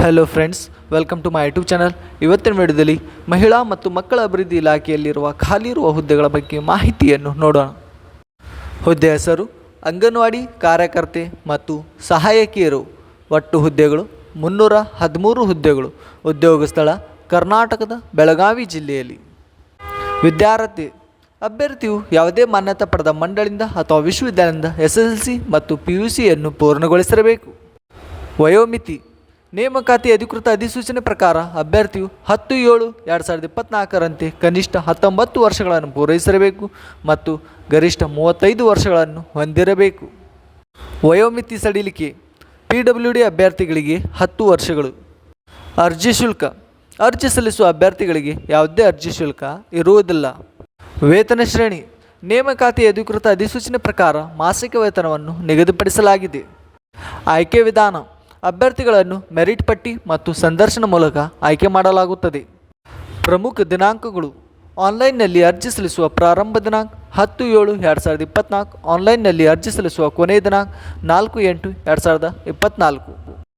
Hello friends, welcome to my YouTube channel. ಇವತ್ತಿನ ವಿಡಿಯೋದಲ್ಲಿ ಮಹಿಳಾ ಮತ್ತು ಮಕ್ಕಳ ಅಭಿವೃದ್ಧಿ ಇಲಾಖೆಯಲ್ಲಿರುವ ಖಾಲಿ ಇರುವ ಹುದ್ದೆಗಳ ಬಗ್ಗೆ ಮಾಹಿತಿಯನ್ನು ನೋಡೋಣ. ಹುದ್ದೆ ಹೆಸರು ಅಂಗನವಾಡಿ ಕಾರ್ಯಕರ್ತೆ ಮತ್ತು ಸಹಾಯಕಿಯರು. ಒಟ್ಟು ಹುದ್ದೆಗಳು 313 ಹುದ್ದೆಗಳು. ಉದ್ಯೋಗ ಸ್ಥಳ ಕರ್ನಾಟಕದ ಬೆಳಗಾವಿ ಜಿಲ್ಲೆಯಲ್ಲಿ. ವಿದ್ಯಾರ್ಥಿ ಅಭ್ಯರ್ಥಿಯು ಯಾವುದೇ ಮಾನ್ಯತಾ ಪಡೆದ ಮಂಡಳಿಯಿಂದ ಅಥವಾ ವಿಶ್ವವಿದ್ಯಾಲಯದಿಂದ SSLC ಮತ್ತು PUCಯನ್ನು ಪೂರ್ಣಗೊಳಿಸಿರಬೇಕು. ವಯೋಮಿತಿ ನೇಮಕಾತಿ ಅಧಿಕೃತ ಅಧಿಸೂಚನೆ ಪ್ರಕಾರ ಅಭ್ಯರ್ಥಿಯು 10/7/2024ರಂತೆ ಕನಿಷ್ಠ 19 ವರ್ಷಗಳನ್ನು ಪೂರೈಸಿರಬೇಕು ಮತ್ತು ಗರಿಷ್ಠ 35 ವರ್ಷಗಳನ್ನು ಹೊಂದಿರಬೇಕು. ವಯೋಮಿತಿ ಸಡಿಲಿಕೆ PWD ಅಭ್ಯರ್ಥಿಗಳಿಗೆ 10 ವರ್ಷಗಳು. ಅರ್ಜಿ ಶುಲ್ಕ ಅರ್ಜಿ ಸಲ್ಲಿಸುವ ಅಭ್ಯರ್ಥಿಗಳಿಗೆ ಯಾವುದೇ ಅರ್ಜಿ ಶುಲ್ಕ ಇರುವುದಿಲ್ಲ. ವೇತನ ಶ್ರೇಣಿ ನೇಮಕಾತಿ ಅಧಿಕೃತ ಅಧಿಸೂಚನೆ ಪ್ರಕಾರ ಮಾಸಿಕ ವೇತನವನ್ನು ನಿಗದಿಪಡಿಸಲಾಗಿದೆ. ಆಯ್ಕೆ ವಿಧಾನ ಅಭ್ಯರ್ಥಿಗಳನ್ನು ಮೆರಿಟ್ ಪಟ್ಟಿ ಮತ್ತು ಸಂದರ್ಶನ ಮೂಲಕ ಆಯ್ಕೆ ಮಾಡಲಾಗುತ್ತದೆ. ಪ್ರಮುಖ ದಿನಾಂಕಗಳು ಆನ್ಲೈನ್ನಲ್ಲಿ ಅರ್ಜಿ ಸಲ್ಲಿಸುವ ಪ್ರಾರಂಭ ದಿನಾಂಕ 10/7/2024. ಆನ್ಲೈನ್ನಲ್ಲಿ ಅರ್ಜಿ ಸಲ್ಲಿಸುವ ಕೊನೆಯ ದಿನಾಂಕ 4/8/2024.